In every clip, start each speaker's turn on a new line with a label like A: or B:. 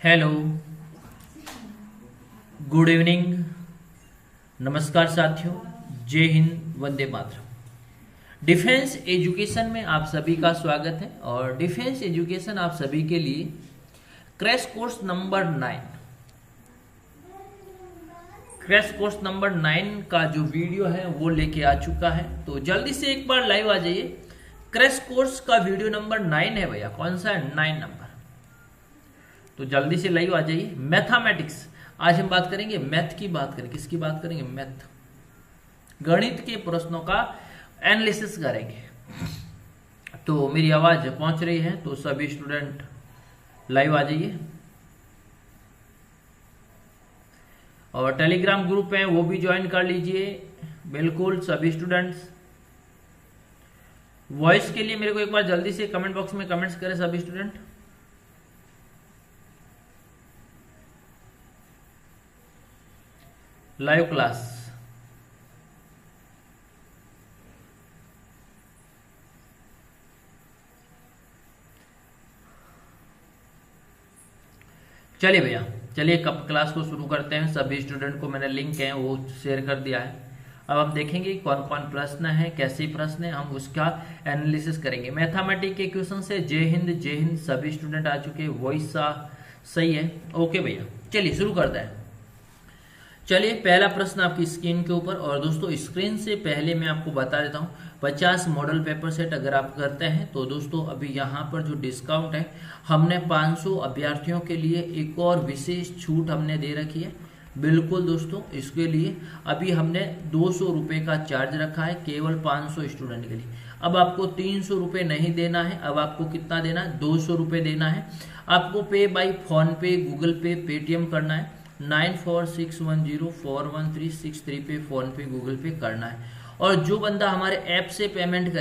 A: Hello, good evening, नमस्कार साथियों, जय हिंद, वंदे मातरम। डिफेंस एजुकेशन में आप सभी का स्वागत है। और डिफेंस एजुकेशन आप सभी के लिए क्रैश कोर्स नंबर 9 का जो वीडियो है वो लेके आ चुका है। तो जल्दी से एक बार लाइव आ जाइए। क्रैश कोर्स का वीडियो नंबर 9 है भैया। कौन सा है? 9 नंबर। तो जल्दी से लाइव आ जाइए। मैथमेटिक्स, आज हम बात करेंगे मैथ की। बात करें किसकी बात करेंगे? मैथ, गणित के प्रश्नों का एनालिसिस करेंगे। तो मेरी आवाज पहुंच रही है तो सभी स्टूडेंट लाइव आ जाइए। और टेलीग्राम ग्रुप है वो भी ज्वाइन कर लीजिए। बिल्कुल सभी स्टूडेंट्स। वॉइस के लिए मेरे को एक बार जल्दी से कमेंट बॉक्स में कमेंट्स करें सभी स्टूडेंट। Live class. चलिए भैया, चलिए कब क्लास को शुरू करते हैं। सभी स्टूडेंट को मैंने लिंक है वो शेयर कर दिया है। अब हम देखेंगे कौन कौन प्रश्न है, कैसे प्रश्न है, हम उसका एनालिसिस करेंगे। मैथमेटिक्स के क्वेश्चन से जय हिंद जय हिंद। सभी स्टूडेंट आ चुके हैं। वॉइस सही है? ओके भैया, चलिए शुरू करते हैं। चलिए पहला प्रश्न आपकी स्क्रीन के ऊपर। और दोस्तों स्क्रीन से पहले मैं आपको बता देता हूँ, 50 मॉडल पेपर सेट अगर आप करते हैं तो दोस्तों अभी यहाँ पर जो डिस्काउंट है, हमने 500 अभ्यर्थियों के लिए एक और विशेष छूट हमने दे रखी है। बिल्कुल दोस्तों, इसके लिए अभी हमने 200 रुपये का चार्ज रखा है केवल 500 स्टूडेंट के लिए। अब आपको 300 रुपये नहीं देना है। अब आपको कितना देना है? 200 रुपये देना है। आपको पे बाई फोन पे, गूगल पे, पेटीएम करना है। 9461041363 पे फोन पे, गूगल पे करना है। और जो बंदा हमारे ऐप से पेमेंट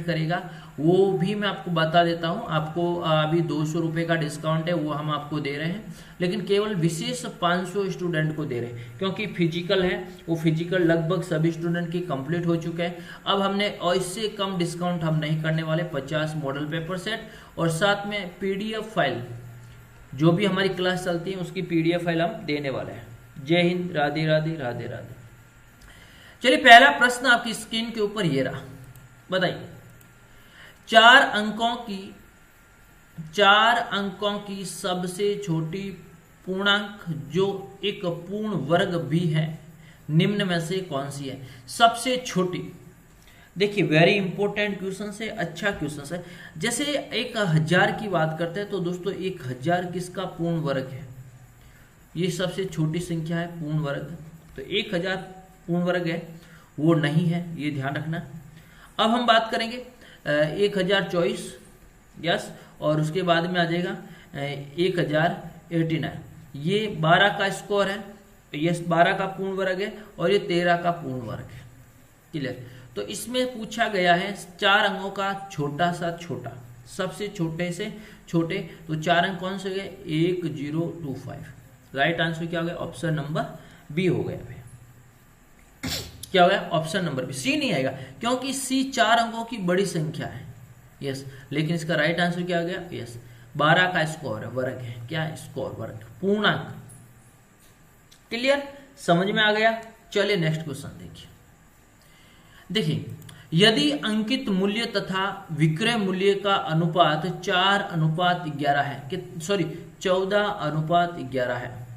A: करेगा, वो भी मैं आपको बता देता हूं। आपको अभी 200 रुपये का डिस्काउंट है वो हम आपको दे रहे हैं, लेकिन केवल विशेष 500 स्टूडेंट को दे रहे हैं क्योंकि फिजिकल है। वो फिजिकल लगभग सभी स्टूडेंट की कंप्लीट हो चुका है। अब हमने और इससे कम डिस्काउंट हम नहीं करने वाले। 50 मॉडल पेपर सेट और साथ में पीडीएफ फाइल, जो भी हमारी क्लास चलती है उसकी पीडीएफ फाइल हम देने वाले हैं। जय हिंद, राधे राधे, राधे राधे। चलिए पहला प्रश्न आपकी स्क्रीन के ऊपर ये रहा। बताइए, 4 अंकों की सबसे छोटी पूर्णांक जो एक पूर्ण वर्ग भी है, निम्न में से कौन सी है? सबसे छोटी। देखिए वेरी इंपॉर्टेंट क्वेश्चन है, अच्छा क्वेश्चन है। जैसे 1000 की बात करते हैं तो दोस्तों 1000 किसका पूर्ण वर्ग है? ये सबसे छोटी संख्या है पूर्ण वर्ग। तो 1000 पूर्ण वर्ग है, वो नहीं है, ये ध्यान रखना। अब हम बात करेंगे 1024, यस, और उसके बाद में आ जाएगा 1089। ये 12 का स्कोर है, यस 12 का पूर्ण वर्ग है, और ये 13 का पूर्ण वर्ग है। क्लियर? तो इसमें पूछा गया है 4 अंकों का छोटा सा छोटा, सबसे छोटे से छोटे। तो 4 अंक कौन से गए? 1025। राइट आंसर क्या हो गया? ऑप्शन नंबर बी हो गया भैया। क्या हो गया? Option number B. सी नहीं आएगा क्योंकि सी 4 अंकों की बड़ी संख्या है, यस। लेकिन इसका राइट आंसर क्या हो गया? यस, 12 का स्कोर है, वर्ग है। क्या है? स्कोर, वर्ग, पूर्णांक। क्लियर? समझ में आ गया? चलिए नेक्स्ट क्वेश्चन देखिए। देखिए, यदि अंकित मूल्य तथा विक्रय मूल्य का अनुपात 4:11 है, 14:11 है,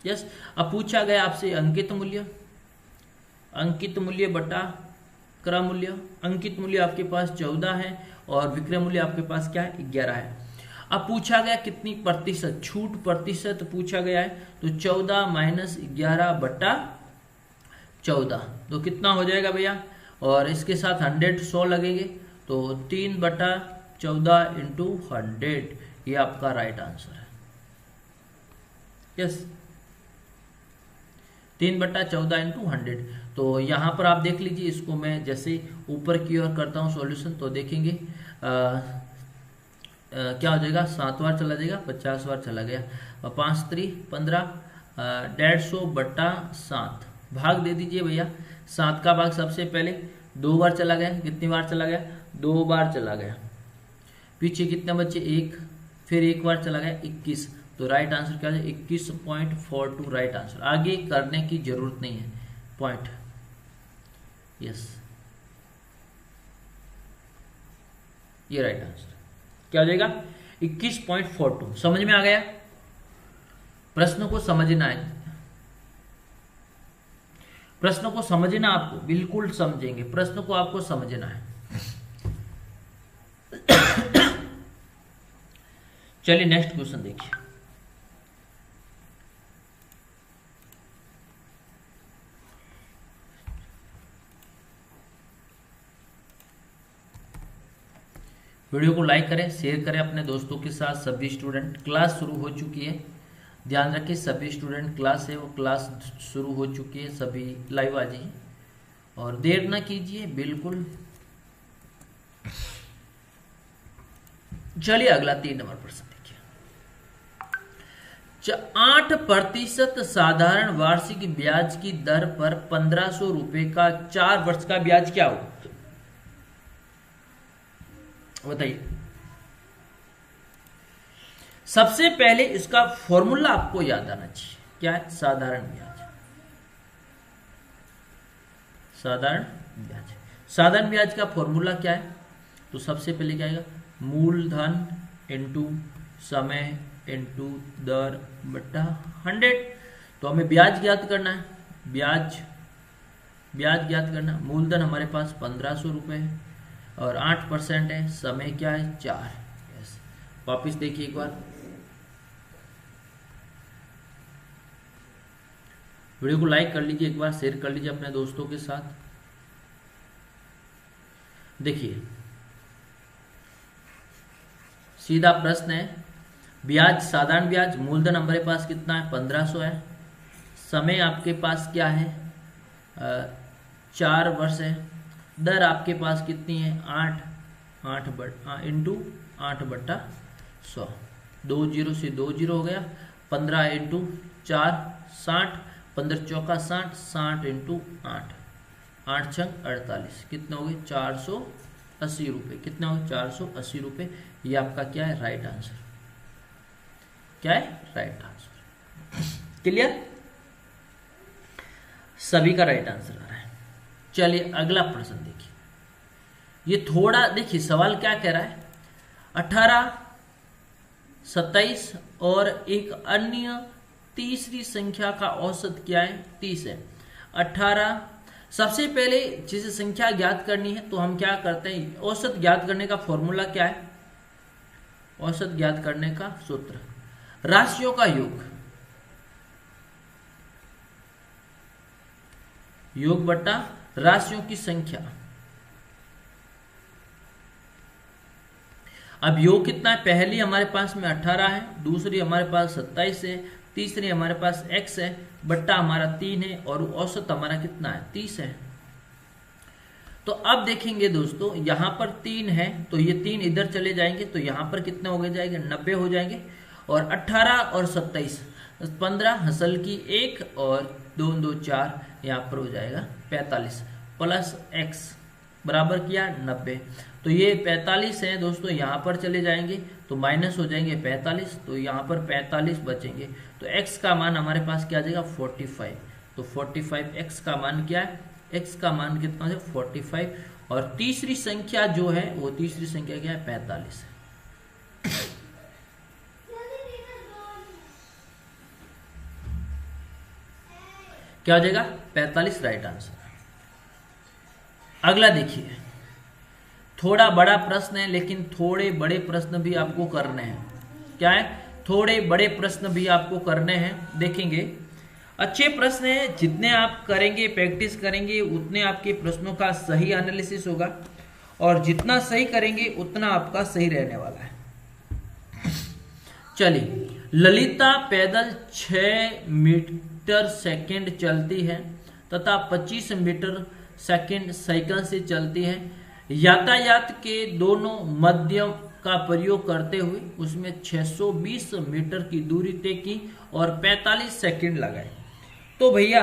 A: यस। अब पूछा गया आपसे अंकित मूल्य बटा क्रय मूल्य। अंकित मूल्य आपके पास 14 है और विक्रय मूल्य आपके पास क्या है? 11 है। अब पूछा गया कितनी प्रतिशत छूट, प्रतिशत पूछा गया है। तो 14 माइनस 11 बटा 14, तो कितना हो जाएगा भैया? और इसके साथ 100 लगेंगे, तो 3/14 इंटू 100, ये आपका राइट आंसर है, यस। 3/14 इंटू 100। तो यहाँ पर आप देख लीजिए, इसको मैं जैसे ऊपर की ओर करता हूँ सॉल्यूशन, तो देखेंगे क्या हो जाएगा? 7 बार चला जाएगा, 50 बार चला गया, 5 3 15, 150/7 भाग दे दीजिए भैया। 7 का भाग सबसे पहले 2 बार चला गया। कितनी बार चला गया? 2 बार चला गया। पीछे कितने बच्चे? 1 फिर एक बार चला गया 21, तो राइट आंसर क्या है 21.42 राइट आंसर। आगे करने की जरूरत नहीं है, पॉइंट। यस, ये राइट आंसर क्या हो जाएगा 21.42। समझ में आ गया? प्रश्न को समझना है, प्रश्न को समझना, आपको बिल्कुल समझेंगे, प्रश्न को आपको समझना है। चलिए नेक्स्ट क्वेश्चन देखिए। वीडियो को लाइक करें, शेयर करें अपने दोस्तों के साथ। सभी स्टूडेंट, क्लास शुरू हो चुकी है, ध्यान रखिए सभी स्टूडेंट, क्लास है वो क्लास शुरू हो चुकी है, सभी लाइव आ जाइए और देर ना कीजिए बिल्कुल। चलिए अगला 3 नंबर प्रश्न देखिए। 8% साधारण वार्षिक ब्याज की दर पर 1500 रुपए का 4 वर्ष का ब्याज क्या होगा? बताइए। सबसे पहले इसका फॉर्मूला आपको याद आना चाहिए, क्या है? साधारण ब्याज। साधारण ब्याज, साधारण ब्याज का फॉर्मूला क्या है? तो सबसे पहले क्या आएगा? मूलधन इंटू समय इंटू दर बटा 100। तो हमें ब्याज ज्ञात करना है, ब्याज ज्ञात करना। मूलधन हमारे पास 1500 रुपए है और 8% है, समय क्या है 4। यस, वापिस देखिए एक बार, वीडियो को लाइक कर लीजिए, एक बार शेयर कर लीजिए अपने दोस्तों के साथ। देखिए सीधा प्रश्न है, ब्याज साधारण ब्याज, मूलधन हमारे पास कितना है 1500 है, समय आपके पास क्या है 4 वर्ष है, दर आपके पास कितनी है 8 इंटू 8/100, 2 जीरो से 2 जीरो हो गया, 15 इंटू 4 60, 15 चौका 60, 60 इंटू 8, 8 छंग 48, कितने हो गए 480 रुपये। कितने हो गए 480 रुपये। ये आपका क्या है राइट आंसर, क्या है राइट आंसर। क्लियर? सभी का राइट आंसर आ रहा है। चलिए अगला प्रश्न देखिए, ये थोड़ा देखिए सवाल क्या कह रहा है, 18, 27 और एक अन्य तीसरी संख्या का औसत क्या है 30 है। 18, सबसे पहले जिसे संख्या ज्ञात करनी है तो हम क्या करते हैं, औसत ज्ञात करने का फॉर्मूला क्या है? औसत ज्ञात करने का सूत्र राशियों का योग बटा राशियों की संख्या। अब योग कितना है? पहली हमारे पास में 18 है, दूसरी हमारे पास 27 है, तीसरी हमारे पास x है, बट्टा हमारा 3 है और औसत हमारा कितना है 30 है। तो अब देखेंगे दोस्तों, यहां पर 3 है तो ये 3 इधर चले जाएंगे, तो यहां पर कितने हो गए जाएंगे 90 हो जाएंगे, और 18 और 27 15 हसल की 1 और 2 2 4 यहाँ पर हो जाएगा 45 प्लस x बराबर किया 90। तो ये 45 है दोस्तों, यहाँ पर चले जाएंगे तो माइनस हो जाएंगे 45, तो यहाँ पर 45 बचेंगे। तो x का मान हमारे पास क्या आ जाएगा 45। तो 45 x का मान क्या है? x का मान कितना है 45। और तीसरी संख्या जो है वो तीसरी संख्या क्या है 45 है। क्या हो जाएगा 45 राइट आंसर। अगला देखिए, थोड़ा बड़ा प्रश्न है लेकिन थोड़े बड़े प्रश्न भी आपको करने हैं। क्या है? थोड़े बड़े प्रश्न भी आपको करने हैं। देखेंगे अच्छे प्रश्न है, जितने आप करेंगे प्रैक्टिस करेंगे उतने आपके प्रश्नों का सही एनालिसिस होगा, और जितना सही करेंगे उतना आपका सही रहने वाला है। चलिए, ललिता पैदल 6 मीटर सेकंड चलती है तथा 25 मीटर सेकंड साइकिल से चलती है। यातायात के दोनों माध्यम का प्रयोग करते हुए उसमें 620 मीटर की दूरी तय की और 45 सेकंड लगाए। तो भैया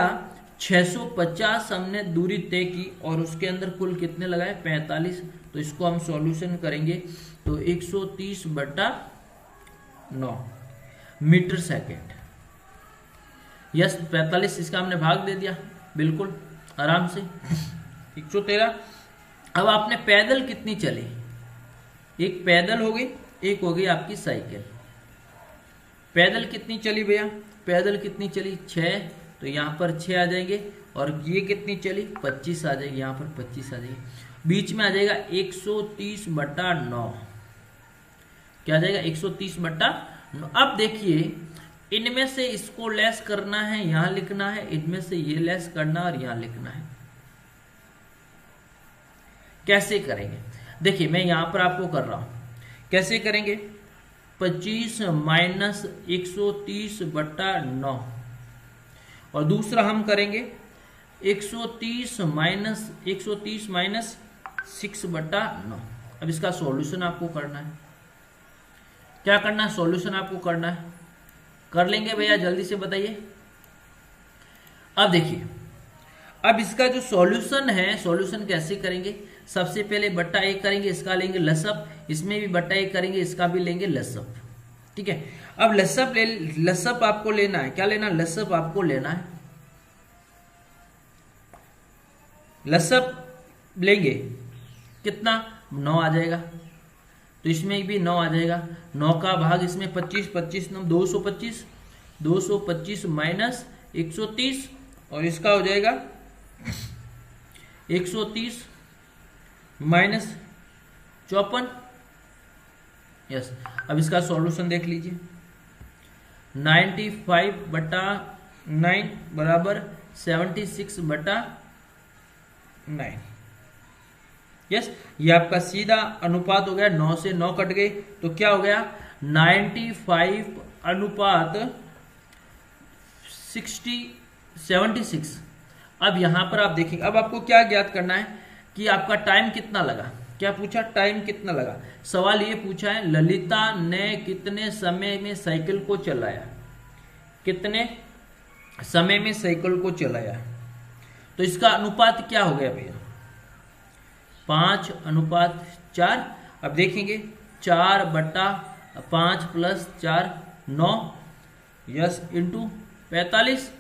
A: 650 हमने दूरी तय की और उसके अंदर कुल कितने लगाए 45। तो इसको हम सॉल्यूशन करेंगे तो 130 बटा 9 मीटर सेकेंड। यस 45, इसका हमने भाग दे दिया बिल्कुल आराम से 113। अब आपने पैदल कितनी चली, एक पैदल हो गई, एक हो गई आपकी साइकिल। पैदल कितनी चली भैया, पैदल कितनी चली 6, तो यहाँ पर 6 आ जाएंगे, और ये कितनी चली 25 आ जाएगी, यहाँ पर 25 आ जाएगी, बीच में आ जाएगा 130/9। क्या आ जाएगा 130/9। अब देखिए इनमें से इसको लेस करना है, यहां लिखना है, इनमें से ये लेस करना और यहां लिखना है। कैसे करेंगे देखिए, मैं यहां पर आपको कर रहा हूं, कैसे करेंगे 25 माइनस 130/9, और दूसरा हम करेंगे 130 माइनस 6/9। अब इसका सॉल्यूशन आपको करना है, क्या करना है, सॉल्यूशन आपको करना है, कर लेंगे भैया जल्दी से बताइए। अब देखिए, अब इसका जो सॉल्यूशन है, सॉल्यूशन कैसे करेंगे, सबसे पहले बट्टा 1 करेंगे, इसका लेंगे लसअप, इसमें भी बट्टा 1 करेंगे, इसका भी लेंगे लसअप। ठीक है, अब लसअप आपको लेना है, क्या लेना, लसअप आपको लेना है, लसअप लेंगे कितना 9 आ जाएगा, तो इसमें भी 9 आ जाएगा, 9 का भाग इसमें 25, 25 9 225, 225 माइनस 130, और इसका हो जाएगा 130 माइनस 54। यस, अब इसका सॉल्यूशन देख लीजिए, 95/9 बराबर 76/9। यस, ये आपका सीधा अनुपात हो गया, 9 से 9 कट गए, तो क्या हो गया 95/76। अब यहां पर आप देखेंगे, अब आपको क्या ज्ञात करना है कि आपका टाइम कितना लगा, क्या पूछा, टाइम कितना लगा। सवाल ये पूछा है ललिता ने कितने समय में साइकिल को चलाया, कितने समय में साइकिल को चलाया, तो इसका अनुपात क्या हो गया भैया 5:4। अब देखेंगे 4/5 + 4 9, यस इंटू 45,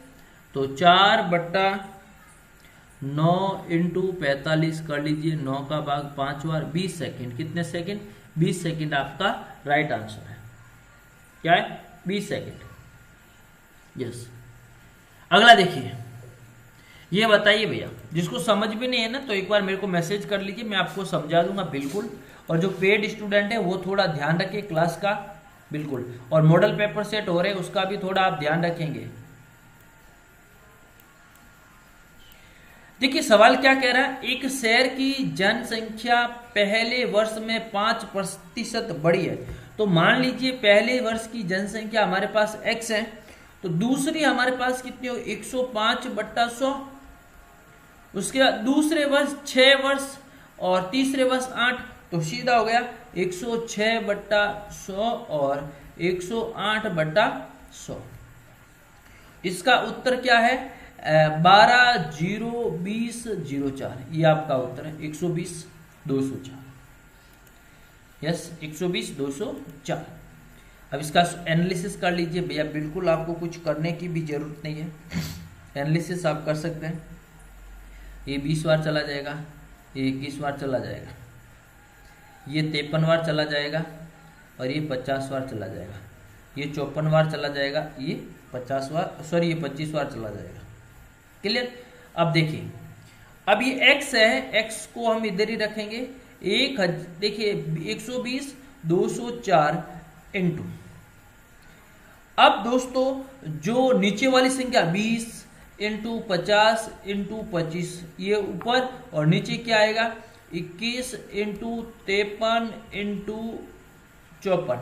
A: तो 4/9 इंटू 45 कर लीजिए, 9 का भाग 5 बार 20 सेकेंड, कितने सेकेंड 20 सेकेंड आपका राइट आंसर है, क्या है 20 सेकेंड। यस, अगला देखिए, ये बताइए भैया, जिसको समझ भी नहीं है ना तो एक बार मेरे को मैसेज कर लीजिए, मैं आपको समझा दूंगा बिल्कुल। और जो पेड स्टूडेंट है वो थोड़ा ध्यान रखे क्लास का बिल्कुल, और मॉडल पेपर सेट हो रहे हैं उसका भी थोड़ा आप ध्यान रखेंगे। देखिए सवाल क्या कह रहा है, एक शहर की जनसंख्या पहले वर्ष में 5% बढ़ी है, तो मान लीजिए पहले वर्ष की जनसंख्या हमारे पास x है, तो दूसरी हमारे पास कितनी हो 105/100, उसके बाद दूसरे वर्ष 6 वर्ष और तीसरे वर्ष 8, तो सीधा हो गया 106/100 और 108/100। इसका उत्तर क्या है 12/020/04, ये आपका उत्तर है 120/204। यस 120/204। अब इसका एनालिसिस कर लीजिए भैया, बिल्कुल आपको कुछ करने की भी जरूरत नहीं है, एनालिसिस आप कर सकते हैं। ये 20 बार चला जाएगा, ये 21 बार चला जाएगा, ये 53 बार चला जाएगा, और ये 50 बार चला जाएगा, ये 54 बार चला जाएगा, ये 50 बार सॉरी ये 25 बार चला जाएगा। क्लियर। अब देखिए, अब ये x है, x को हम इधर ही रखेंगे, देखिए 120/204 इंटू, अब दोस्तों जो नीचे वाली संख्या 20 इंटू 50 इंटू 25 ये ऊपर, और नीचे क्या आएगा 21 इंटू 53 इंटू 54,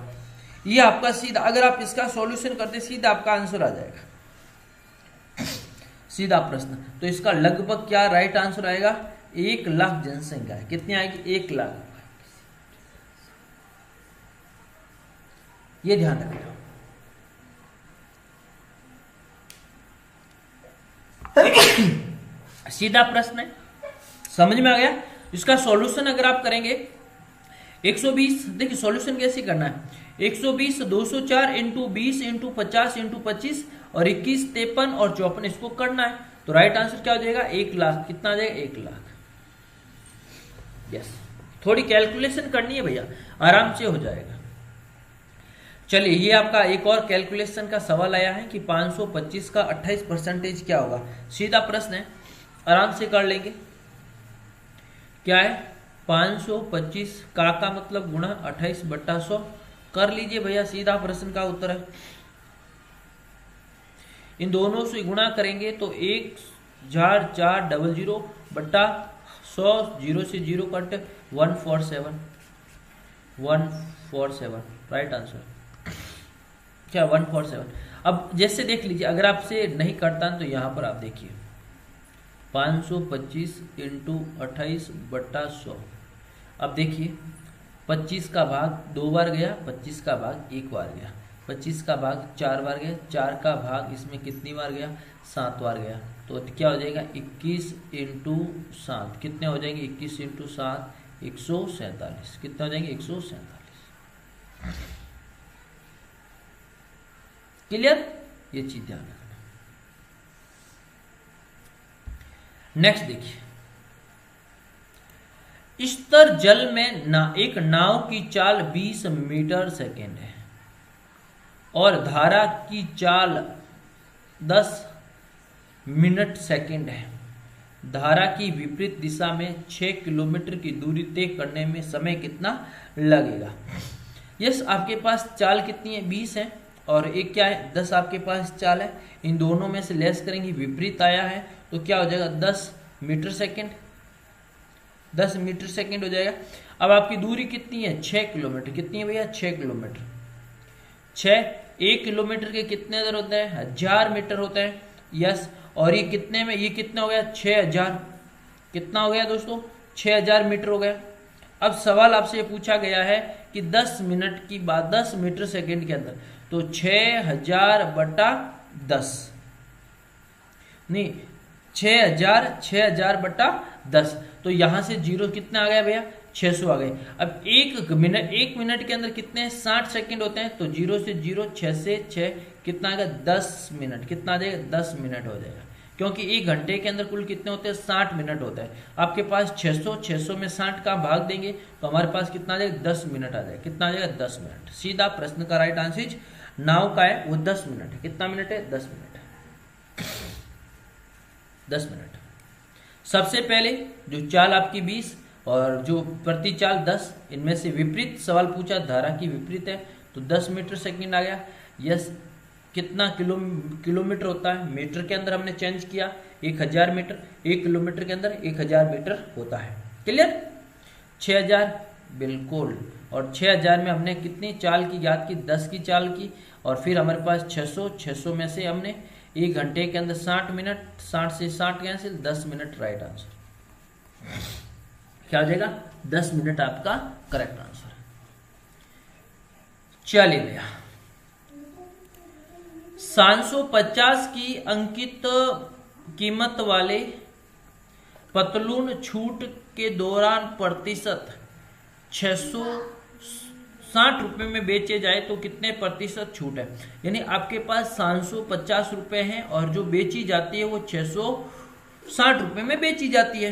A: ये आपका सीधा, अगर आप इसका सॉल्यूशन करते सीधा आपका आंसर आ जाएगा, सीधा प्रश्न। तो इसका लगभग क्या राइट आंसर आएगा 1 लाख जनसंख्या है, कितनी आएगी 1 लाख, ये ध्यान रखना। सीधा प्रश्न है, समझ में आ गया। इसका सॉल्यूशन अगर आप करेंगे 120, देखिए सॉल्यूशन कैसे करना है, 120 204 इंटू 20 इंटू 50 इंटू 25 और 21 53 और 54 इसको करना है। तो राइट आंसर क्या हो जाएगा 1 लाख। कितना आ जाएगा 1 लाख। यस, थोड़ी कैलकुलेशन करनी है भैया, आराम से हो जाएगा। चलिए ये आपका एक और कैलकुलेशन का सवाल आया है कि 525 का 28% क्या होगा। सीधा प्रश्न है, आराम से कर लेंगे। क्या है 525 का मतलब गुणा 28/100 कर लीजिए भैया, सीधा प्रश्न का उत्तर है। इन दोनों से गुणा करेंगे तो 1400 बट्टा 100 0 से 0 कट 147 राइट आंसर क्या 147। अब जैसे देख लीजिए, अगर आपसे नहीं करता तो यहां पर आप देखिए 525 इंटू 28/100। अब देखिए 25 का भाग 2 बार गया, 25 का भाग 1 बार गया, 25 का भाग 4 बार गया, 4 का भाग इसमें कितनी बार गया 7 बार गया। तो क्या हो जाएगा 21 इंटू 7 कितने हो जाएंगे 21 इंटू 7 147। कितने हो जाएंगे 147। क्लियर, ये चीज ध्यान रखना। नेक्स्ट देखिए, स्तर जल में एक नाव की चाल 20 मीटर सेकेंड है और धारा की चाल 10 मिनट सेकेंड है। धारा की विपरीत दिशा में 6 किलोमीटर की दूरी तय करने में समय कितना लगेगा। यस, आपके पास चाल कितनी है 20 है और एक क्या है 10 आपके पास चाल है। इन दोनों में से लेस करेंगे, विपरीत आया है तो क्या हो जाएगा 10 मीटर सेकेंड। 10 मीटर सेकेंड हो जाएगा। अब आपकी दूरी कितनी है 6 किलोमीटर। कितनी है भैया 6 किलोमीटर। 1 किलोमीटर के कितने दर होता है 1000 मीटर होता है। यस, और ये कितने में, ये कितना हो गया 6000। कितना हो गया दोस्तों 6000 मीटर हो गया। अब सवाल आपसे पूछा गया है कि 10 मिनट की बात 10 मीटर सेकेंड के अंदर, तो 6000/10 नहीं 6000/10। तो यहां से जीरो कितना आ गया भैया 600 आ गए। अब एक मिनट के अंदर कितने 60 सेकंड होते हैं, तो 0 से 0 6 से 6 कितना आएगा 10 मिनट। कितना आ जाएगा 10 मिनट हो जाएगा, क्योंकि 1 घंटे के अंदर कुल कितने होते हैं 60 मिनट होता है। आपके पास 600 में 60 का भाग देंगे तो हमारे पास कितना आ जाएगा 10 मिनट आ जाएगा। कितना आ जाएगा 10 मिनट। सीधा प्रश्न का राइट आंसर नाव का है वो 10 मिनट है। कितना मिनट है 10 मिनट है। 10 मिनट। सबसे पहले जो चाल आपकी 20 और जो प्रति चाल 10, इनमें से विपरीत सवाल पूछा, धारा की विपरीत है तो 10 मीटर सेकंड आ गया। यस, कितना किलोमीटर होता है मीटर के अंदर हमने चेंज किया 1000 मीटर। 1 किलोमीटर के अंदर 1000 मीटर होता है। क्लियर 6000 बिल्कुल। और 6000 में हमने कितनी चाल की याद की 10 की चाल की, और फिर हमारे पास 600 में से हमने 1 घंटे के अंदर 60 मिनट, 60 से 60 कैंसिल 10 मिनट राइट आंसर। क्या हो जाएगा 10 मिनट आपका करेक्ट आंसर। चलिए भैया 750 की अंकित कीमत वाले पतलून छूट के दौरान प्रतिशत 660 रुपए में बेचे जाए तो कितने प्रतिशत छूट है। यानी आपके पास 750 रुपए हैं और जो बेची जाती है वो 660 रुपए में बेची जाती है।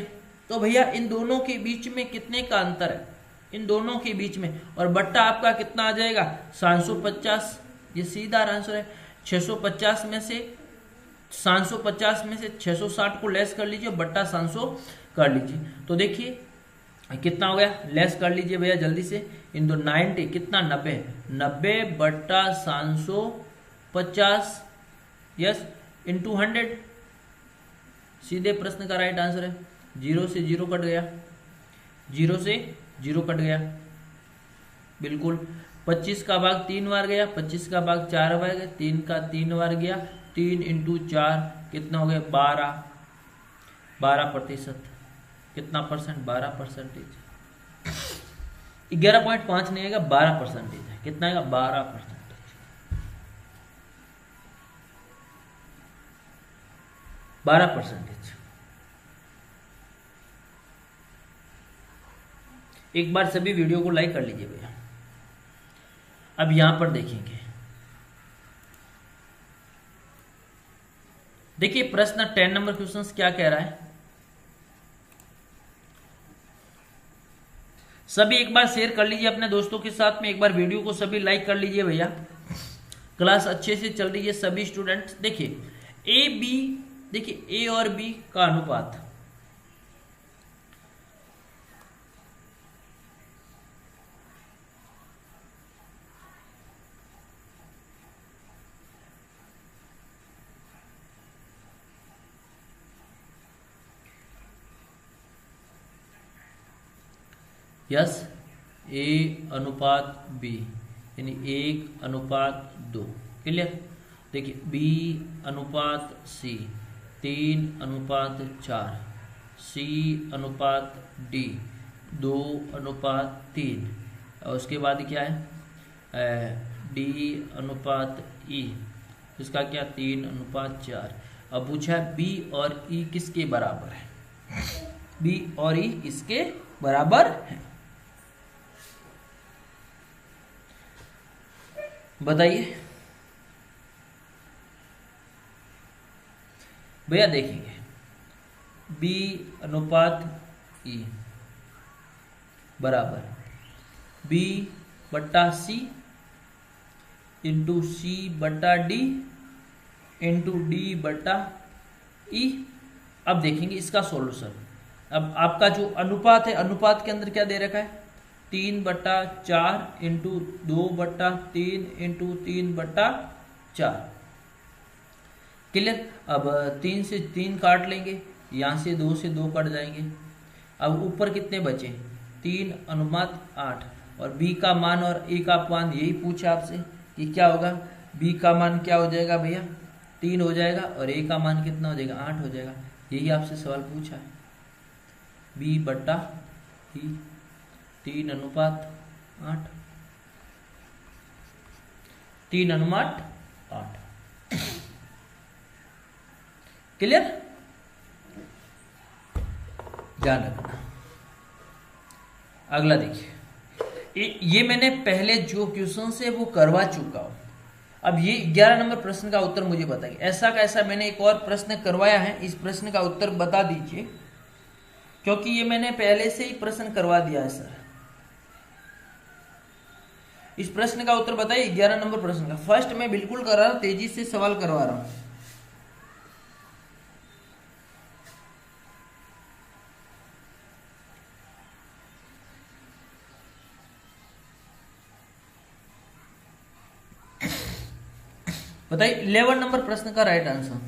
A: तो भैया इन दोनों के बीच में कितने का अंतर है, इन दोनों के बीच में, और बट्टा आपका कितना आ जाएगा 750। ये सीधा आंसर है। 650 में से 750 में से 660 को लेस कर लीजिए, बट्टा 700 कर लीजिए। तो देखिए कितना हो गया, लेस कर लीजिए भैया जल्दी से। इन दो 90 कितना 90/750 यस इंटू 100। सीधे प्रश्न का राइट आंसर है। 0 से 0 कट गया, 0 से 0 कट गया बिल्कुल। 25 का भाग 3 बार गया, 25 का भाग 4 बार गया, 3 का 3 बार गया, 3 इंटू 4 कितना हो गया 12%। कितना परसेंट 12%। 11.5 नहीं आएगा 12% है। कितना आएगा 12%। 12%। एक बार सभी वीडियो को लाइक कर लीजिए भैया। अब यहां पर देखेंगे, देखिए प्रश्न 10 नंबर क्वेश्चन क्या कह रहा है। सभी एक बार शेयर कर लीजिए अपने दोस्तों के साथ में, एक बार वीडियो को सभी लाइक कर लीजिए भैया। क्लास अच्छे से चल रही है सभी स्टूडेंट। देखिए ए बी, देखिए ए और बी का अनुपात, यस ए अनुपात बी, यानी 1:2। क्लियर। देखिए बी अनुपात सी 3:4, सी अनुपात डी 2:3, और उसके बाद क्या है डी अनुपात ई, इसका क्या 3:4। अब पूछा है बी और ई किसके बराबर है, बी और ई किसके बराबर है, बताइए भैया। देखेंगे बी अनुपात ई बराबर बी बट्टा सी इंटू सी बट्टा डी इंटू डी बट्टा ई। अब देखेंगे इसका सॉल्यूशन। अब आपका जो अनुपात है, अनुपात के अंदर क्या दे रखा है 3/4 इंटू 2/3 इंटू 3/4। क्लियर। अब 3 से 3 काट लेंगे, यहाँ से 2 से 2 कट जाएंगे। अब ऊपर कितने बचे 3:8, और बी का मान और ए का मान यही पूछा आपसे कि क्या होगा। बी का मान क्या हो जाएगा भैया 3 हो जाएगा, और ए का मान कितना हो जाएगा 8 हो जाएगा। यही आपसे सवाल पूछा है। बी बट्टा ई 3:8, 3:8। क्लियर। ध्यान रखना। अगला देखिए, ये मैंने पहले जो क्वेश्चन है वो करवा चुका हूं। अब ये 11 नंबर प्रश्न का उत्तर मुझे बताइए। ऐसा का ऐसा मैंने एक और प्रश्न करवाया है, इस प्रश्न का उत्तर बता दीजिए, क्योंकि ये मैंने पहले से ही प्रश्न करवा दिया है सर। इस प्रश्न का उत्तर बताइए 11 नंबर प्रश्न का। फर्स्ट मैं बिल्कुल कर रहा हूं, तेजी से सवाल करवा रहा हूं। बताइए 11 नंबर प्रश्न का राइट आंसर।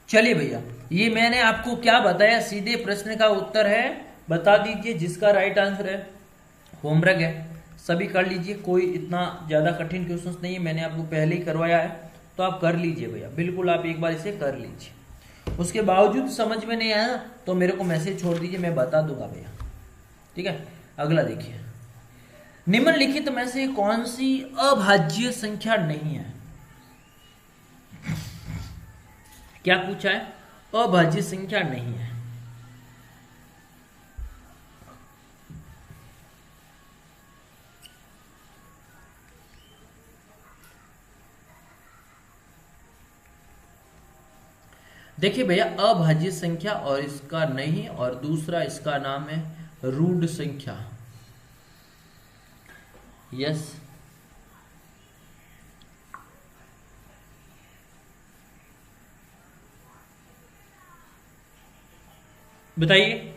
A: चलिए भैया, ये मैंने आपको क्या बताया, सीधे प्रश्न का उत्तर है, बता दीजिए जिसका राइट आंसर है। होमवर्क है, सभी कर लीजिए, कोई इतना ज्यादा कठिन क्वेश्चंस नहीं है, मैंने आपको पहले ही करवाया है, तो आप कर लीजिए भैया, बिल्कुल आप एक बार इसे कर लीजिए। उसके बावजूद समझ में नहीं आया तो मेरे को मैसेज छोड़ दीजिए, मैं बता दूंगा भैया, ठीक है। अगला देखिए, निम्नलिखित में से कौन सी अभाज्य संख्या नहीं है। क्या पूछा है, अभाज्य संख्या नहीं है। देखिए भैया, अभाज्य संख्या और इसका नहीं, और दूसरा इसका नाम है रूढ़ संख्या। यस, बताइए।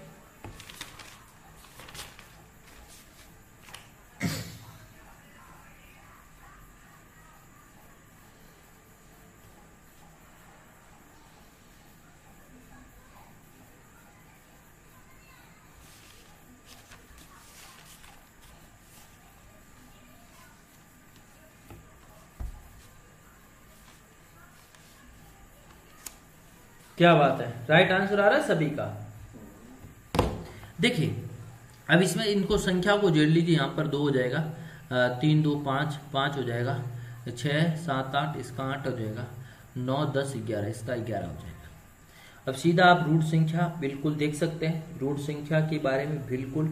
A: क्या बात है, राइट आंसर आ रहा है सभी का। देखिए अब इसमें इनको संख्या को जोड़ लीजिए, यहाँ पर 2 हो जाएगा, 3 2 5, 5 हो जाएगा, 6 7 8, इसका 8 हो जाएगा, 9 10 11, इसका 11 हो जाएगा। अब सीधा आप रूट संख्या बिल्कुल देख सकते हैं, रूट संख्या के बारे में बिल्कुल,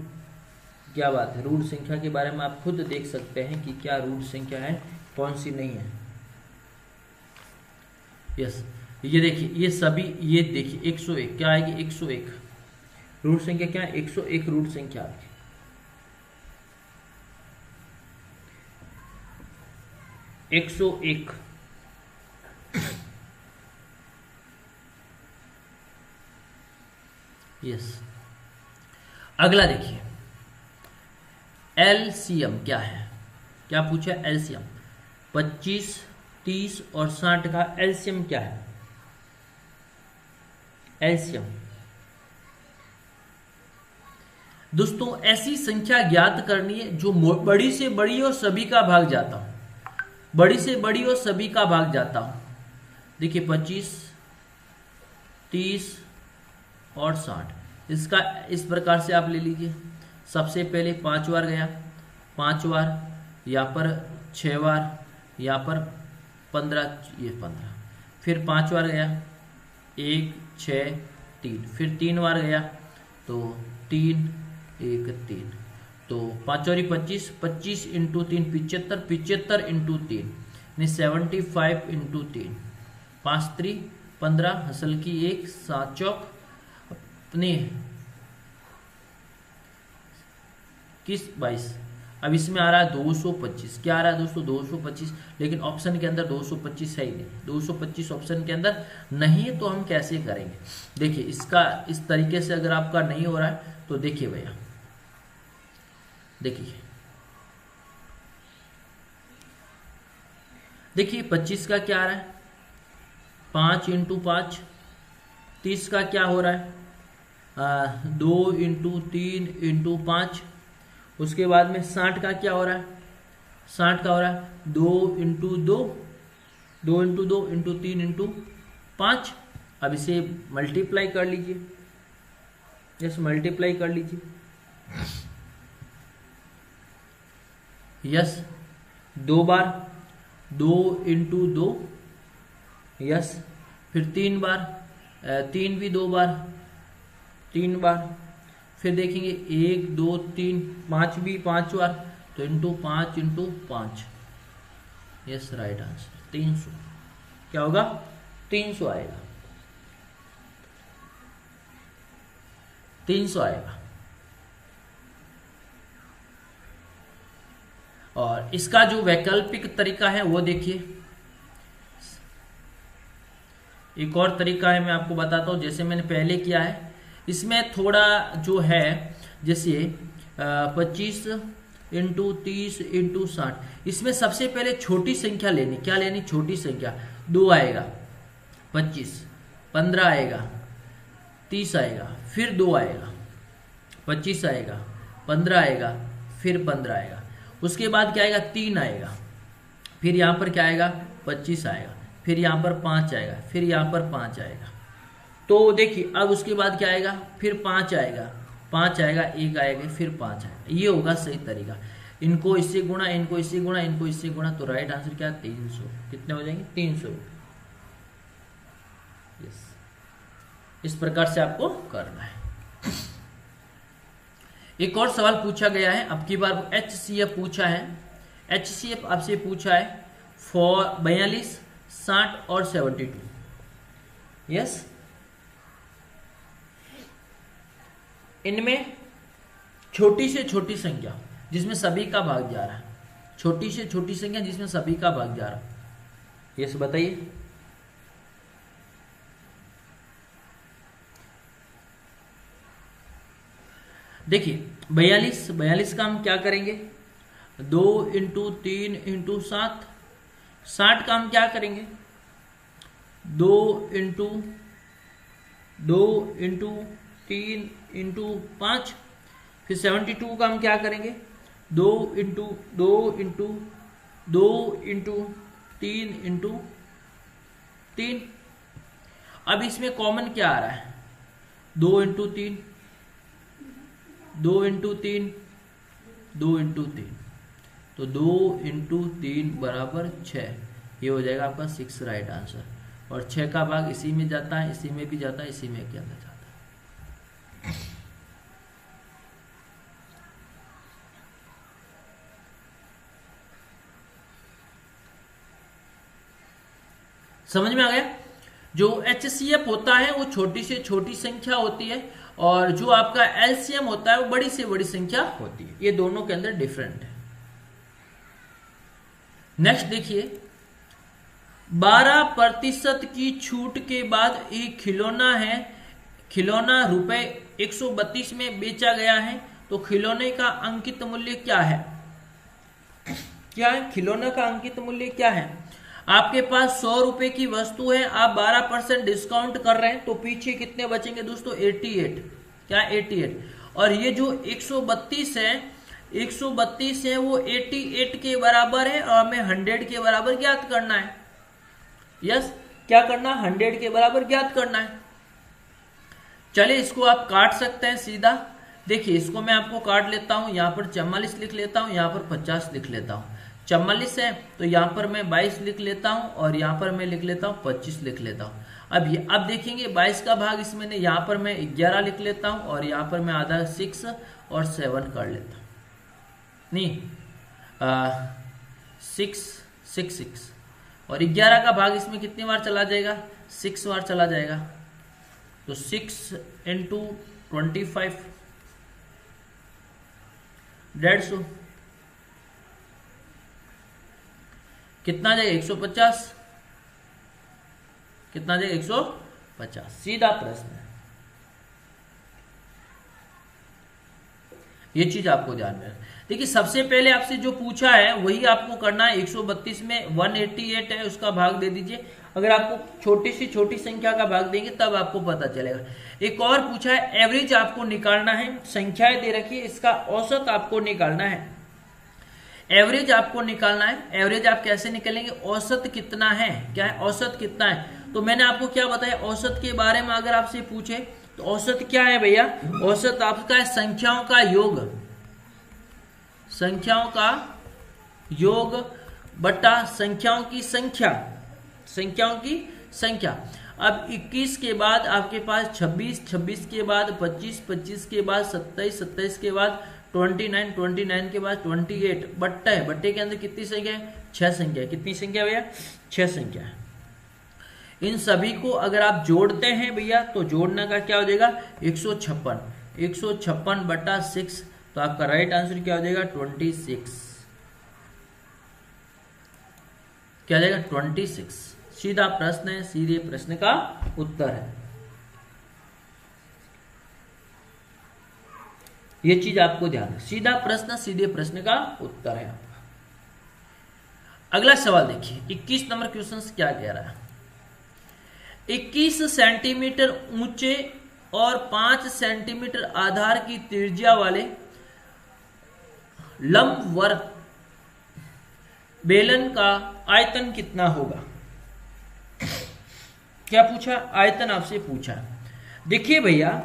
A: क्या बात है, रूट संख्या के बारे में आप खुद देख सकते हैं कि क्या रूट संख्या है, कौन सी नहीं है। यस, ये देखिए ये सभी, ये देखिए 101 क्या आएगी, 101 रूट संख्या क्या है, 101 रूट संख्या आएगी। एक यस। अगला देखिए एलसीएम क्या है, क्या पूछा है एलसीएम, 25 30 और 60 का एलसीएम क्या है, एलसीएम। दोस्तों ऐसी संख्या ज्ञात करनी है जो बड़ी से बड़ी और सभी का भाग जाता हो, बड़ी से बड़ी और सभी का भाग जाता हो। देखिए 25 30 और 60, इसका इस प्रकार से आप ले लीजिए। सबसे पहले 5 बार गया, 5 बार, यहाँ पर 6 बार, यहाँ पर 15, ये 15, फिर 5 बार गया, 1 6 3, फिर 3 बार गया तो 3 1 3, तो 5 और 25, 25 इंटू 3 75, 75 इंटू 3 75 इंटू 3, 5 3 15, हसल की 1, 7 चौक अपने किस 22। अब इसमें आ रहा है 225, क्या आ रहा है दोस्तों 225, लेकिन ऑप्शन के अंदर 225 है ही नहीं, 225 ऑप्शन के अंदर नहीं है, तो हम कैसे करेंगे। देखिए इसका इस तरीके से अगर आपका नहीं हो रहा है तो देखिए भैया, देखिए 25 का क्या आ रहा है, 5 इंटू 5, 30 का क्या हो रहा है 2 इंटू 3 इंटू 5, उसके बाद में 60 का क्या हो रहा है, 60 का हो रहा है 2 इंटू 2, 2 इंटू 2 इंटू 3 इंटू 5। अब इसे मल्टीप्लाई कर लीजिए, यस मल्टीप्लाई कर लीजिए, यस 2 बार, 2 इंटू 2, यस फिर 3 बार, 3 भी 2 बार, 3 बार, फिर देखेंगे 1 2 3, 5 भी 5 बार, तो into 5 into 5, yes right answer 300, क्या होगा 300 आएगा, 300 आएगा। और इसका जो वैकल्पिक तरीका है वो देखिए, एक और तरीका है मैं आपको बताता हूं, जैसे मैंने पहले किया है, इसमें थोड़ा जो है जैसे 25 इंटू 30 इंटू 60, इसमें सबसे पहले छोटी संख्या लेनी, क्या लेनी छोटी संख्या, 2 आएगा 25, 15 आएगा, 30 आएगा, फिर 2 आएगा, 25 आएगा, 15 आएगा, फिर 15 आएगा, उसके बाद क्या आएगा 3 आएगा, फिर यहाँ पर क्या आएगा 25 आएगा, फिर यहाँ पर 5 आएगा, फिर यहाँ पर 5 आएगा। तो देखिए अब उसके बाद क्या आएगा, फिर 5 आएगा, 5 आएगा, 1 आएगा, फिर 5 आएगा, ये होगा सही तरीका। इनको इससे गुणा, इनको इससे गुणा, इनको इससे गुणा, तो राइट आंसर क्या 300, कितने हो जाएंगे 300 रुपये। यस, इस प्रकार से आपको करना है। एक और सवाल पूछा गया है, अब की बार HCF पूछा है, HCF आपसे पूछा है 42 60 और 72, यस इनमें छोटी से छोटी संख्या जिसमें सभी का भाग जा रहा है, छोटी से छोटी संख्या जिसमें सभी का भाग जा रहा है, यस बताइए। देखिए 42 का हम क्या करेंगे, 2 इंटू 3 इंटू 7, 60 का हम क्या करेंगे 2 इंटू 3 इंटू 5, फिर 72 का हम क्या करेंगे 2 इंटू 3 इंटू 3। अब इसमें कॉमन क्या आ रहा है, 2 इंटू 3, 2 इंटू 3, 2 इंटू 3, तो 2 इंटू 3 बराबर 6, ये हो जाएगा आपका 6 राइट आंसर। और 6 का भाग इसी में जाता है, इसी में भी जाता है, इसी में क्या जाता है। समझ में आ गया। जो HCF होता है वो छोटी से छोटी संख्या होती है, और जो आपका LCM होता है वो बड़ी से बड़ी संख्या होती है। ये दोनों के अंदर डिफरेंट है। नेक्स्ट देखिए, 12% की छूट के बाद एक खिलौना है, खिलौना रुपए 132 में बेचा गया है, तो खिलौने का अंकित मूल्य क्या है? क्या है खिलौने का अंकित मूल्य क्या है? आपके पास 100 रुपए की वस्तु है, आप 12% डिस्काउंट कर रहे हैं, तो पीछे कितने बचेंगे दोस्तों? 88। क्या 88? और ये जो 132 है, 132 है वो 88 के बराबर है, और हमें 100 के बराबर ज्ञात करना है। यस, क्या करना? 100 के बराबर ज्ञात करना है। चलिए इसको आप काट सकते हैं सीधा। देखिए इसको मैं आपको काट लेता हूं, यहां पर 44 लिख लेता हूं, यहां पर 50 लिख लेता हूं। 44 है तो यहाँ पर मैं 22 लिख लेता हूँ, और यहाँ पर मैं लिख लेता हूँ 25 लिख लेता हूँ। अब देखेंगे 22 का भाग इसमें नहीं, यहाँ पर मैं 11 लिख लेता हूँ, और यहाँ पर मैं आधा 6 और 7 कर लेता हूँ। नहीं 6 और 11 का भाग इसमें कितनी बार चला जाएगा? 6 बार चला जाएगा। तो 6 इंटू 25 150 कितना आ जाएगा? 150। कितना आ जाएगा? 150। सीधा प्रश्न है, ये चीज आपको ध्यान में। देखिए सबसे पहले आपसे जो पूछा है वही आपको करना है। 132 में 188 है, उसका भाग दे दीजिए। अगर आपको छोटी से छोटी संख्या का भाग देंगे तब आपको पता चलेगा। एक और पूछा है, एवरेज आपको निकालना है। संख्याएं दे रखी है, इसका औसत आपको निकालना है। एवरेज आपको निकालना है। एवरेज आप कैसे निकालेंगे? औसत कितना है? क्या है? औसत कितना है? तो मैंने आपको क्या बताया औसत के बारे में? अगर आपसे पूछे तो औसत क्या है भैया? औसत आपका है संख्याओं का योग, संख्याओं का योग बटा संख्याओं की संख्या, संख्याओं की संख्या। अब 21 के बाद आपके पास 26, 26 के बाद 25, 25 के बाद 27, 27 के बाद 29, 29 के बाद 28। बट्टा है, बट्टे के अंदर कितनी संख्या है? 6 संख्या है। कितनी संख्या भैया? 6 संख्या है। इन सभी को अगर आप जोड़ते हैं भैया तो जोड़ने का क्या हो जाएगा? 156। 156 बटा 6, तो आपका राइट आंसर क्या हो जाएगा? 26। क्या हो जाएगा? 26। सीधा प्रश्न है, सीधे प्रश्न का उत्तर है। ये चीज आपको ध्यान है। सीधा प्रश्न, सीधे प्रश्न का उत्तर है आपका। अगला सवाल देखिए, 21 नंबर क्वेश्चन क्या कह रहा है? 21 सेंटीमीटर ऊंचे और 5 सेंटीमीटर आधार की त्रिज्या वाले लंबवत बेलन का आयतन कितना होगा? क्या पूछा? आयतन आपसे पूछा। देखिए भैया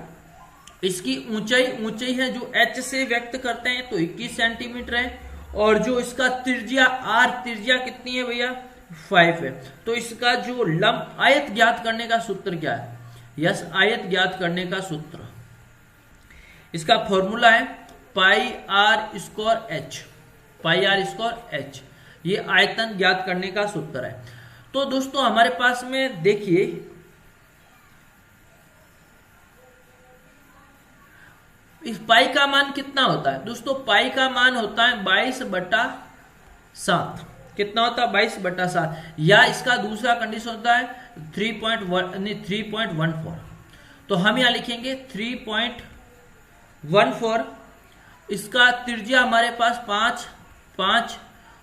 A: इसकी ऊंचाई है जो h से व्यक्त करते हैं तो 21 सेंटीमीटर है, और जो इसका त्रिज्या r, त्रिज्या कितनी है भैया? 5 है। तो इसका जो लंब आयत ज्ञात करने का सूत्र क्या है? यस, आयत ज्ञात करने का सूत्र, इसका फॉर्मूला है pi r square h, pi r square h. ये आयतन ज्ञात करने का सूत्र है। तो दोस्तों हमारे पास में देखिए इस पाई का मान कितना होता है दोस्तों? पाई का मान होता है 22/7। कितना होता है? 22/7। या इसका दूसरा कंडीशन होता है 3.14। तो हम यहां लिखेंगे 3.14। इसका त्रिज्या हमारे पास 5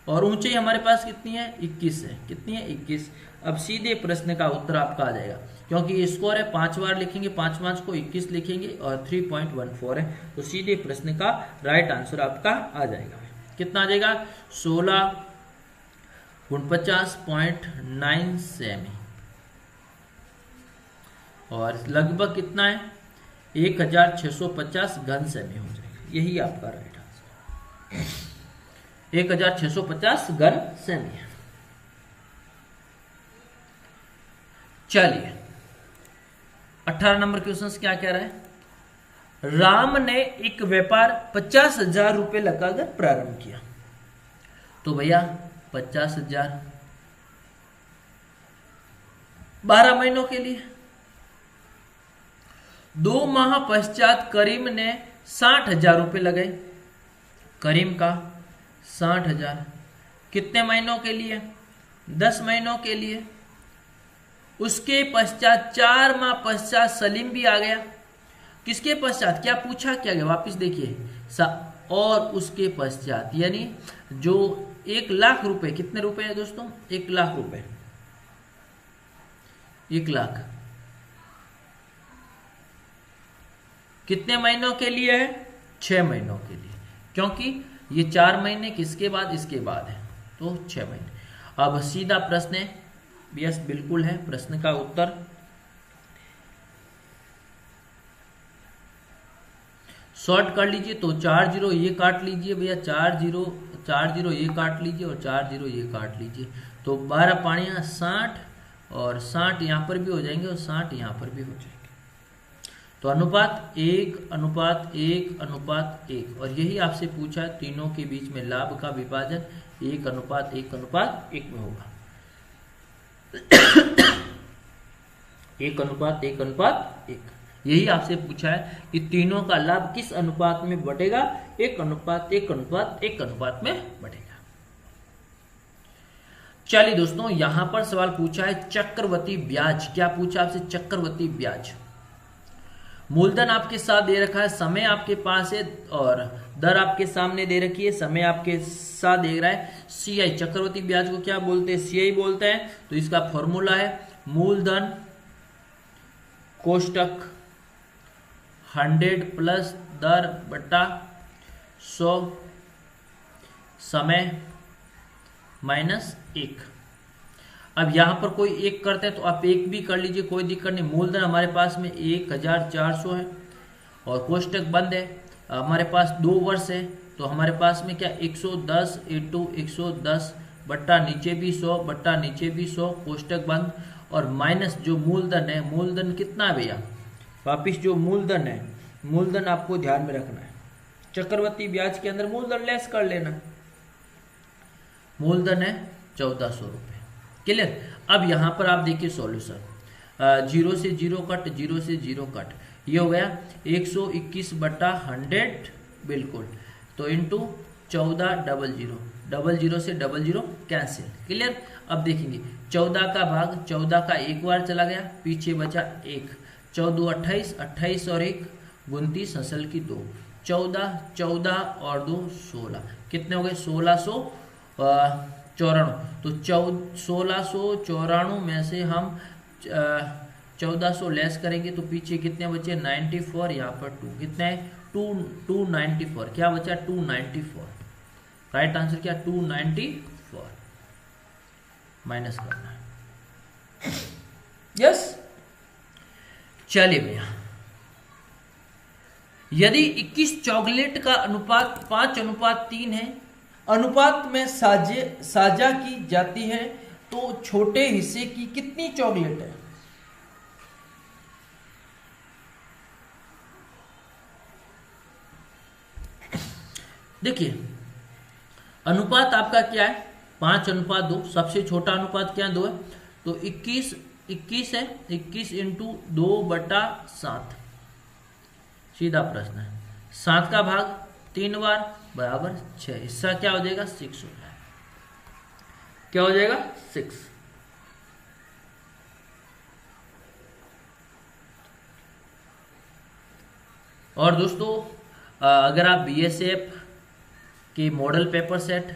A: और ऊंचाई हमारे पास कितनी है? 21 है। कितनी है? 21। अब सीधे प्रश्न का उत्तर आपका आ जाएगा, क्योंकि ये स्क्वायर है, 5 बार लिखेंगे, 5 को 21 लिखेंगे, और 3.14 है। तो सीधे प्रश्न का राइट आंसर आपका आ जाएगा। कितना आ जाएगा? 16 × 50.9 सेमी। और लगभग कितना है 1650 घन सेमी हो जाएगा। यही आपका राइट आंसर 1650 घन सेमी है। चलिए 18 नंबर क्वेश्चन क्या कह रहा है, राम ने एक व्यापार 50,000 रुपए लगाकर प्रारंभ किया। तो भैया 50,000 12 महीनों के लिए, 2 माह पश्चात करीम ने 60,000 रुपए लगाए। करीम का 60,000 कितने महीनों के लिए, 10 महीनों के लिए। उसके पश्चात 4 माह पश्चात सलीम भी आ गया। किसके पश्चात, क्या पूछा क्या गया, वापिस देखिए। और उसके पश्चात यानी जो 1 लाख रुपए, कितने रुपए है दोस्तों, 1 लाख रुपए, 1 लाख कितने महीनों के लिए है, 6 महीनों के लिए, क्योंकि ये 4 महीने किसके बाद, इसके बाद है, तो 6 महीने। अब सीधा प्रश्न है, यस बिल्कुल है, प्रश्न का उत्तर शॉर्ट कर लीजिए। तो 4 जीरो ये काट लीजिए भैया, 4 जीरो ये काट लीजिए और 4 जीरो ये काट लीजिए। तो 12 पानियां 60 और 60 यहां पर भी हो जाएंगे और 60 यहां पर भी हो जाएंगे। तो अनुपात 1:1:1:1 और यही आपसे पूछा है, तीनों के बीच में लाभ का विभाजन 1:1:1 में होगा। 1:1:1 यही आपसे पूछा है कि तीनों का लाभ किस अनुपात में बटेगा, 1:1:1 में बटेगा। चलिए दोस्तों, यहां पर सवाल पूछा है चक्रवृद्धि ब्याज। क्या पूछा आपसे, चक्रवृद्धि ब्याज। मूलधन आपके साथ दे रखा है, समय आपके पास है और दर आपके सामने दे रखी है, समय आपके साथ दे रहा है। सीआई चक्रवृद्धि ब्याज को क्या बोलते हैं, सीआई बोलते हैं। तो इसका फॉर्मूला है मूलधन कोष्टक 100 प्लस दर बटा 100 समय माइनस 1। अब यहां पर कोई एक करते हैं तो आप एक भी कर लीजिए, कोई दिक्कत नहीं। मूलधन हमारे पास में 1400 है और कोष्टक बंद है। हमारे पास 2 वर्ष है तो हमारे पास में क्या 110 × 110 बट्टा नीचे भी 100 बट्टा नीचे भी 100 कोष्टक बंद और माइनस जो मूलधन है, मूलधन कितना है भैया, वापिस जो मूलधन है, मूलधन आपको ध्यान में रखना है। चक्रवृद्धि ब्याज के अंदर मूलधन लेस कर लेना। मूलधन है 1400 रुपए, क्लियर। अब यहां पर आप देखिए सॉल्यूशन, 0 से 0 कट, 0 से 0 कट, ये हो गया 121 बटा 100 बिल्कुल, तो इंटू 14 00 से 00 कैंसिल, क्लियर। अब देखेंगे 14 का भाग, 14 का एक बार चला गया, पीछे बचा 1, 14 28, 28 और 1 29 हसल की 2, 14 14 और 2 16, कितने हो गए 1694। तो 1694 में से हम 1400 लेस करेंगे तो पीछे कितने बचे 94, यहाँ पर 2, कितने है 294, क्या बचा 294। राइट आंसर क्या 294, माइनस करना है, यस। चलिए भैया, यदि 21 चॉकलेट का अनुपात 5:3 है, अनुपात में साझा की जाती है, तो छोटे हिस्से की कितनी चॉकलेट है। देखिए अनुपात आपका क्या है 5:2, सबसे छोटा अनुपात क्या 2 है, तो 21 है, 21 × 2/7, सीधा प्रश्न है। 7 का भाग 3 बार बराबर 6, हिस्सा क्या हो जाएगा 6 हो जाएगा, क्या हो जाएगा 6। और दोस्तों अगर आप बीएसएफ के मॉडल पेपर सेट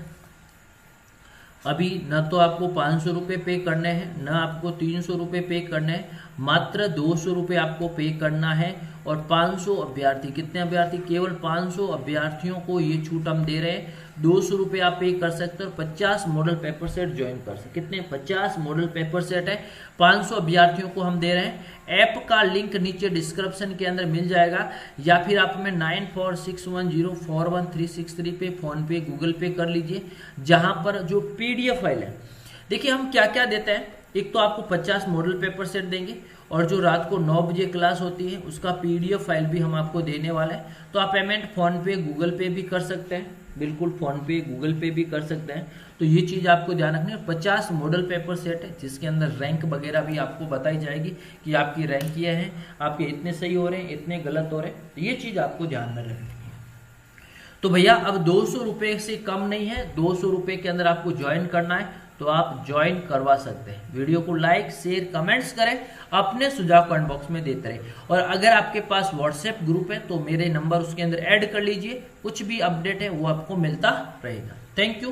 A: अभी न तो आपको 500 रुपये पे करने हैं, न आपको 300 रुपये पे करने हैं, मात्र 200 रुपये आपको पे करना है। और 500 अभ्यर्थी, कितने अभ्यर्थी, केवल 500 अभ्यर्थियों को ये छूट हम दे रहे हैं। 200 रुपये आप पे कर सकते हो और 50 मॉडल पेपर सेट ज्वाइन कर सकते। कितने? 50 मॉडल पेपर सेट है, 500 अभ्यर्थियों को हम दे रहे हैं। ऐप का लिंक नीचे डिस्क्रिप्शन के अंदर मिल जाएगा, या फिर आप हमें 9461041363 पे फोन पे गूगल पे कर लीजिए, जहां पर जो PDF फाइल है, देखिए हम क्या क्या देते हैं। एक तो आपको 50 मॉडल पेपर सेट देंगे, और जो रात को 9 बजे क्लास होती है उसका PDF फाइल भी हम आपको देने वाले हैं। तो आप पेमेंट फोन पे गूगल पे भी कर सकते हैं, बिल्कुल फोन पे गूगल पे भी कर सकते हैं। तो ये चीज़ आपको ध्यान रखनी है। 50 मॉडल पेपर सेट है, जिसके अंदर रैंक वगैरह भी आपको बताई जाएगी कि आपकी रैंक ये है, आपके इतने सही हो रहे हैं, इतने गलत हो रहे हैं। तो ये चीज़ आपको ध्यान में रखनी है। तो भैया अब 200 रुपये से कम नहीं है, 200 रुपये के अंदर आपको ज्वाइन करना है तो आप ज्वाइन करवा सकते हैं। वीडियो को लाइक शेयर कमेंट्स करें, अपने सुझाव कमेंट बॉक्स में देते रहे। और अगर आपके पास व्हाट्सएप ग्रुप है तो मेरे नंबर उसके अंदर ऐड कर लीजिए, कुछ भी अपडेट है वो आपको मिलता रहेगा। Thank you.